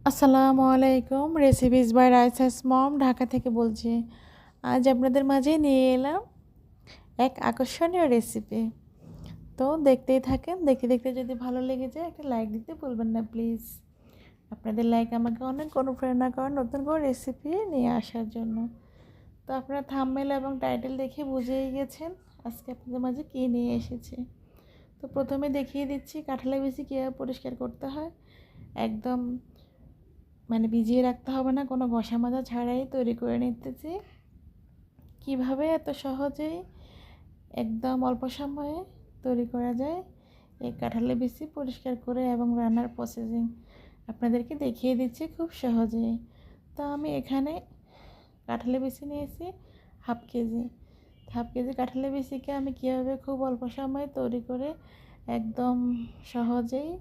আসসালামু আলাইকুম। Recipes by রাইসাস মম ঢাকা থেকে বলছি। আজ আপনাদের মাঝে নিয়ে এলাম এক আকর্ষণীয় রেসিপি। তো দেখতেই থাকেন। দেখতে দেখতে যদি ভালো লেগে যায় একটা লাইক দিতে ভুলবেন না প্লিজ। আপনাদের লাইক আমাকে অনেক অনুপ্রেরণা করে নতুন করে রেসিপি নিয়ে আসার জন্য। তো আপনারা থাম্বনেল এবং টাইটেল দেখে বুঝেই গেছেন আজকে আপনাদের মাঝে কী নিয়ে এসেছি। তো প্রথমে দেখিয়ে দিচ্ছি কাঁঠালের বিচি কীভাবে পরিষ্কার করতে হয়। একদম ভিজিয়ে রাখতে হবে না, কোনো ঘষা মাজা ছাড়াই তৈরি করে নিতেছি। কিভাবে এত সহজেই একদম অল্প সময়ে তৈরি করা যায় এই কাঁঠালের বিচি পরিষ্কার করে এবং রান্নার প্রসেসিং আপনাদেরকে দেখিয়ে দিচ্ছি খুব সহজেই। তো আমি এখানে কাঁঠালের বিচি নিয়েছি হাফ কেজি কাঁঠালের বিচিকে আমি কীভাবে খুব অল্প সময়ে তৈরি করে একদম সহজেই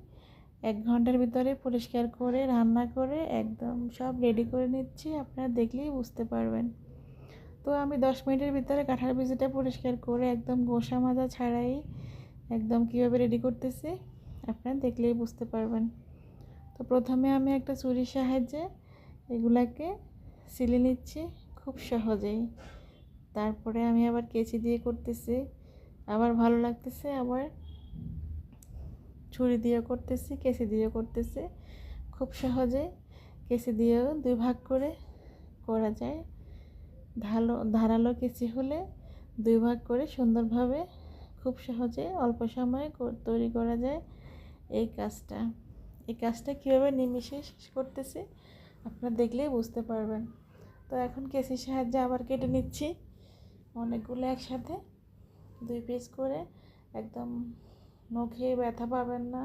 1 ঘন্টার ভিতরে পরিষ্কার করে রান্না করে একদম সব রেডি করে নিচ্ছি, আপনারা দেখলেই বুঝতে পারবেন। তো আমি 10 মিনিটের ভিতরে কাঁঠাল বিচিটা পরিষ্কার করে একদম গোসা মাজা ছাড়াই একদম কীভাবে রেডি করতেছি আপনারা দেখলেই বুঝতে পারবেন। তো প্রথমে আমি একটা ছুরির সাহায্যে এগুলাকে ছিলে নিচ্ছি খুব সহজেই। তারপরে আমি আবার কেচি দিয়ে করতেছি, আবার ভালো লাগতেছে, আবার ছুরি দিয়ে করতেছি, কেচি দিয়ে করতেছি। খুব সহজে কেচি দিয়েও 2 ভাগ করে করা যায়। ধারালো কেচি হলে 2 ভাগ করে সুন্দরভাবে খুব সহজে অল্প সময়ে তৈরি করা যায় এই কাজটা কীভাবে নিমিষে শেষ করতেছি আপনারা দেখলেই বুঝতে পারবেন। তো এখন কেচির সাহায্যে আবার কেটে নিচ্ছি অনেকগুলো একসাথে 2 পিস করে। একদম নখে ব্যথা পাবেন না,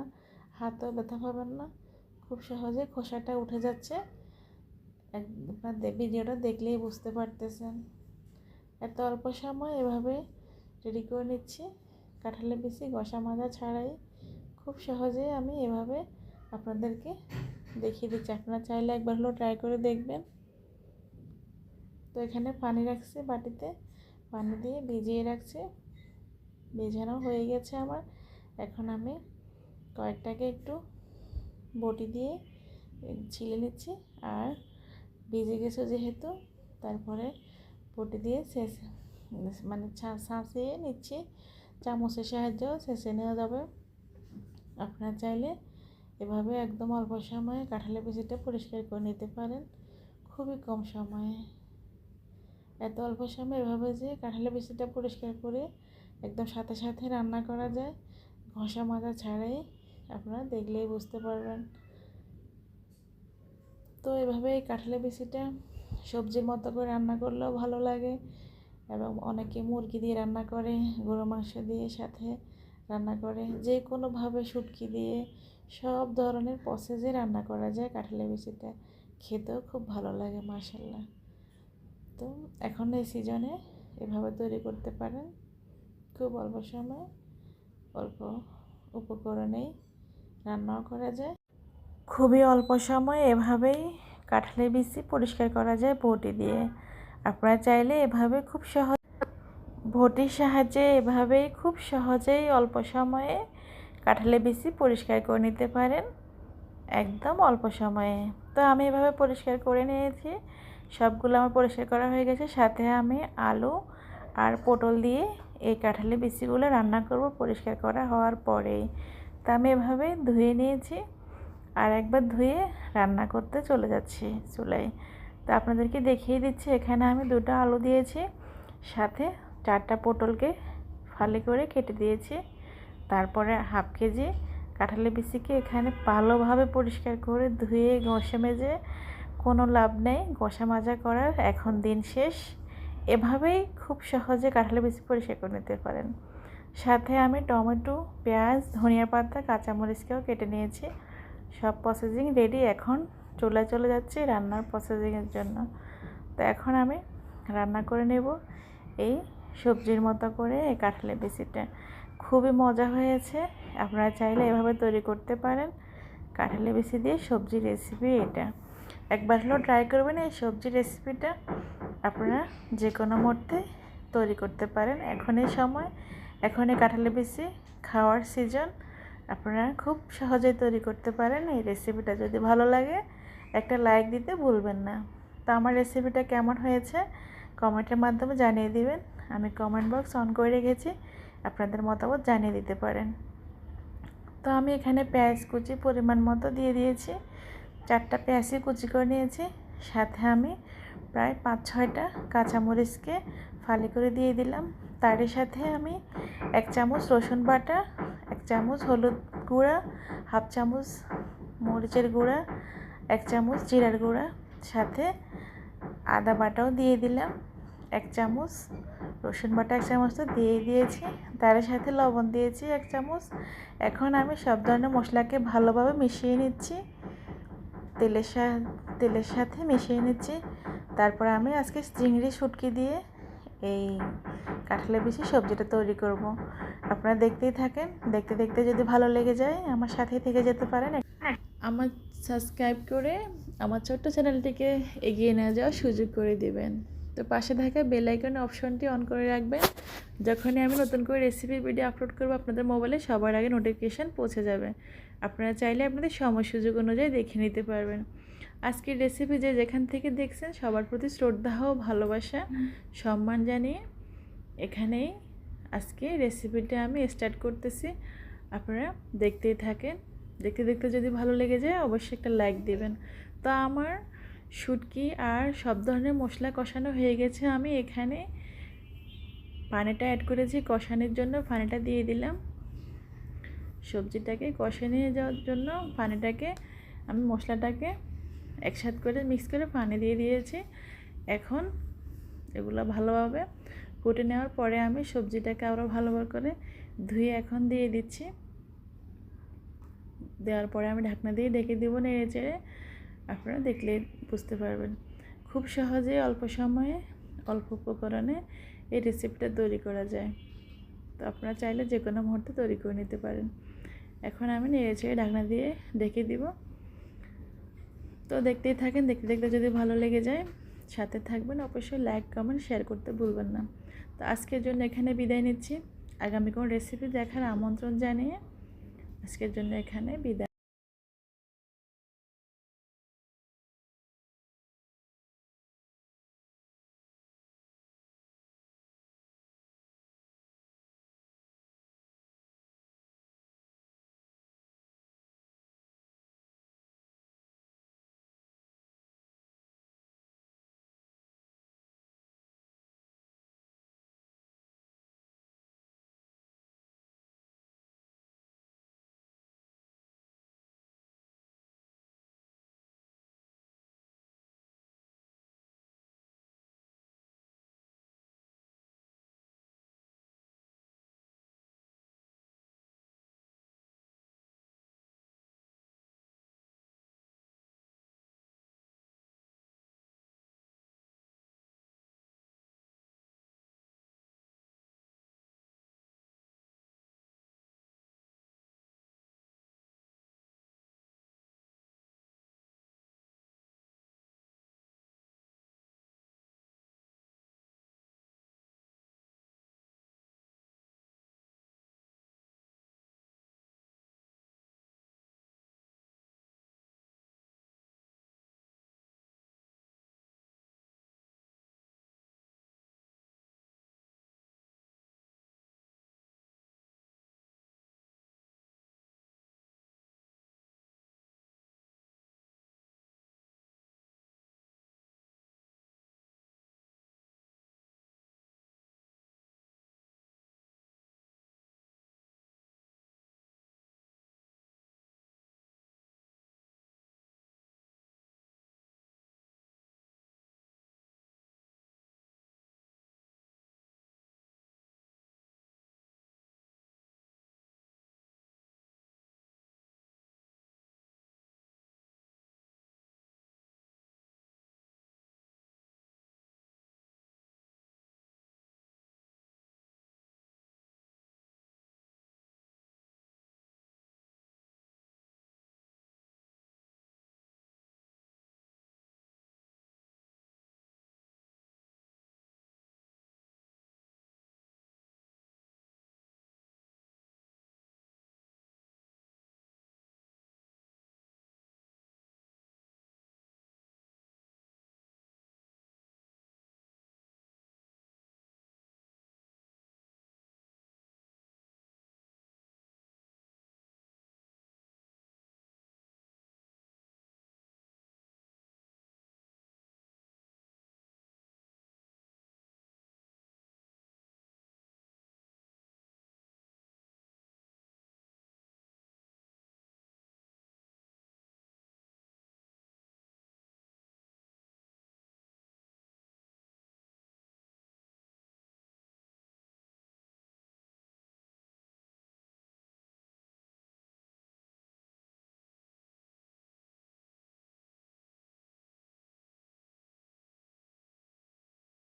হাতেও ব্যথা পাবেন না, খুব সহজে খোসাটা উঠে যাচ্ছে। আপনার ভিডিওটা দেখলেই বুঝতে পারতেছেন। এত অল্প সময় এভাবে রেডি করে নিচ্ছি কাঁঠালের বিচি ঘষা মাজা ছাড়াই। খুব সহজেই আমি এভাবে আপনাদেরকে দেখিয়ে দিচ্ছি, আপনারা চাইলে একবার হলেও ট্রাই করে দেখবেন। তো এখানে পানি রাখছি, বাটিতে পানি দিয়ে ভিজিয়ে রাখছি, ভেজানো হয়ে গেছে আমার। এখন আমি কয়েকটাকে একটু বটি দিয়ে ছিলে নিচ্ছি, আর ভিজে গেছে যেহেতু তারপরে বটি দিয়ে ছাঁচিয়ে নিচ্ছি, চামচের সাহায্যেও ছেঁচে নেওয়া যাবে। আপনারা চাইলে এভাবে একদম অল্প সময়ে কাঁঠালের বিচিটা পরিষ্কার করে নিতে পারেন, খুবই কম সময়ে। এত অল্প সময় এভাবে যে কাঁঠালের বিচিটা পরিষ্কার করে একদম সাথে সাথে রান্না করা যায় ঘষা মাজা ছাড়াই, আপনারা দেখলেই বুঝতে পারবেন। তো এভাবে এই কাঁঠালের বিচিটা সবজির মতো করে রান্না করলেও ভালো লাগে, এবং অনেকে মুরগি দিয়ে রান্না করে, গরু মাংস দিয়ে সাথে রান্না করে, যে কোনোভাবে শুটকি দিয়ে সব ধরনের প্রসেসে রান্না করা যায় কাঁঠালের বিচিটা, খেতেও খুব ভালো লাগে মাশাআল্লাহ। তো এখন এই সিজনে এভাবে তৈরি করতে পারেন, খুব অল্প সময় অল্প উপকরণেই রান্নাও করা যায়। খুবই অল্প সময় এভাবেই কাঁঠালের বিচি পরিষ্কার করা যায় বটি দিয়ে। আপনারা চাইলে এভাবে খুব সহজ বটির সাহায্যে এভাবেই খুব সহজেই অল্প সময়ে কাঁঠালের বিচি পরিষ্কার করে নিতে পারেন, একদম অল্প সময়ে। তো আমি এভাবে পরিষ্কার করে নিয়েছি, সবগুলো আমার পরিষ্কার করা হয়ে গেছে। সাথে আমি আলু আর পটল দিয়ে এই কাঁঠালের বিচিগুলো রান্না করব পরিষ্কার করা হওয়ার পরেই। তা আমি এভাবে ধুয়ে নিয়েছি, আর একবার ধুয়ে রান্না করতে চলে যাচ্ছি চুলায়। তো আপনাদেরকে দেখিয়ে দিচ্ছি, এখানে আমি 2টা আলু দিয়েছি, সাথে 4টা পটলকে ফালি করে কেটে দিয়েছি। তারপরে হাফ কেজি কাঁঠালের বিচিকে এখানে ভালোভাবে পরিষ্কার করে ধুয়ে ঘষে মেজে কোনো লাভ নেই, ঘষা মাজা করার এখন দিন শেষ। এভাবেই খুব সহজে কাঁঠালের বিচি পরিষ্কার করে নিতে পারেন। সাথে আমি টমেটো, পেঁয়াজ, ধনিয়া পাতা, কাঁচামরিচকেও কেটে নিয়েছি। সব প্রসেসিং রেডি, এখন চুলায় চলে যাচ্ছি রান্নার প্রসেসিংয়ের জন্য। তো এখন আমি রান্না করে নেব এই সবজির মতো করে এই কাঁঠালের বিচিটা। খুবই মজা হয়েছে, আপনারা চাইলে এভাবে তৈরি করতে পারেন। কাঁঠালের বিচি দিয়ে সবজি রেসিপি এটা, একবার হলেও ট্রাই করবেন। এই সবজির রেসিপিটা আপনারা যে কোনো মুহূর্তে তৈরি করতে পারেন। এখনই সময়, এখনই কাঁঠালের বিচি খাওয়ার সিজন, আপনারা খুব সহজেই তৈরি করতে পারেন। এই রেসিপিটা যদি ভালো লাগে একটা লাইক দিতে ভুলবেন না। তো আমার রেসিপিটা কেমন হয়েছে কমেন্টের মাধ্যমে জানিয়ে দিবেন। আমি কমেন্ট বক্স অন করে রেখেছি, আপনাদের মতামত জানিয়ে দিতে পারেন। তো আমি এখানে পেঁয়াজ কুচি পরিমাণ মতো দিয়ে দিয়েছি, 4টা পেঁয়াজই কুচি করে নিয়েছি। সাথে আমি প্রায় 5-6টা কাঁচামরিচকে ফালি করে দিয়ে দিলাম। তারই সাথে আমি 1 চামচ রসুন বাটা, 1 চামচ হলুদ গুঁড়া, 1/2 চামচ মরিচের গুঁড়া, 1 চামচ জিরার গুঁড়া, সাথে আদা বাটাও দিয়ে দিলাম 1 চামচ, রসুন বাটা 1 চামচ তো দিয়ে দিয়েছি। তার সাথে লবণ দিয়েছি 1 চামচ। এখন আমি সব ধরনের মশলাকে ভালোভাবে মিশিয়ে নিচ্ছি, তেলের সাথে মিশিয়ে নিচ্ছি। তারপর আমি আজকে চিংড়ি শুটকি দিয়ে এই কাঁঠালের বিচি সবজিটা তৈরি করব। আপনারা দেখতেই থাকেন, দেখতে দেখতে যদি ভালো লেগে যায় আমার সাথেই থেকে যেতে পারেন। আমার সাবস্ক্রাইব করে আমার ছোট্ট চ্যানেলটিকে এগিয়ে নিয়ে যাওয়ার সুযোগ করে দিবেন। তো পাশে থাকা বেল আইকন অপশনটি অন করে রাখবেন। যখনই আমি নতুন করে রেসিপির ভিডিও আপলোড করব আপনাদের মোবাইলে সবার আগে নোটিফিকেশান পৌঁছে যাবে। আপনারা চাইলে আপনাদের সময় সুযোগ অনুযায়ী দেখে নিতে পারবেন। আজকের রেসিপি যে যেখান থেকে দেখছেন সবার প্রতি শ্রদ্ধা ও ভালোবাসা সম্মান জানিয়ে এখানেই আজকে রেসিপিটা আমি স্টার্ট করতেছি। আপনারা দেখতেই থাকেন, দেখতে দেখতে যদি ভালো লেগে যায় অবশ্যই একটা লাইক দিবেন। তো আমার শুটকি আর সব ধরনের মশলা কষানো হয়ে গেছে। আমি এখানে পানিটা অ্যাড করেছি কষানোর জন্য, পানিটা দিয়ে দিলাম। সবজিটাকে কষে নিয়ে যাওয়ার জন্য পানিটাকে আমি মশলাটাকে একসাথে করে মিক্স করে পানি দিয়ে দিয়েছি। এখন এগুলো ভালোভাবে ফুটে নেওয়ার পরে আমি সবজিটাকে আরও ভালোভাবে করে ধুয়ে এখন দিয়ে দিচ্ছি। দেওয়ার পরে আমি ঢাকনা দিয়ে ঢেকে দেবো নেড়ে চেড়ে। আপনারা দেখলেই বুঝতে পারবেন খুব সহজে অল্প সময়ে অল্প উপকরণে এই রেসিপিটা তৈরি করা যায়। তো আপনারা চাইলে যে কোনো মুহূর্তে তৈরি করে নিতে পারেন। এখন আমি নেড়ে চেড়ে ঢাকনা দিয়ে ঢেকে দিব। তো দেখতেই থাকেন, দেখতে দেখতে যদি ভালো লেগে যায় সাথে থাকবেন, অবশ্যই লাইক কমেন্ট শেয়ার করতে ভুলবেন না। তো আজকের জন্য এখানে বিদায় নিচ্ছি। আগামী কোনো রেসিপি দেখার আমন্ত্রণ জানিয়ে আজকের জন্য এখানে বিদায়।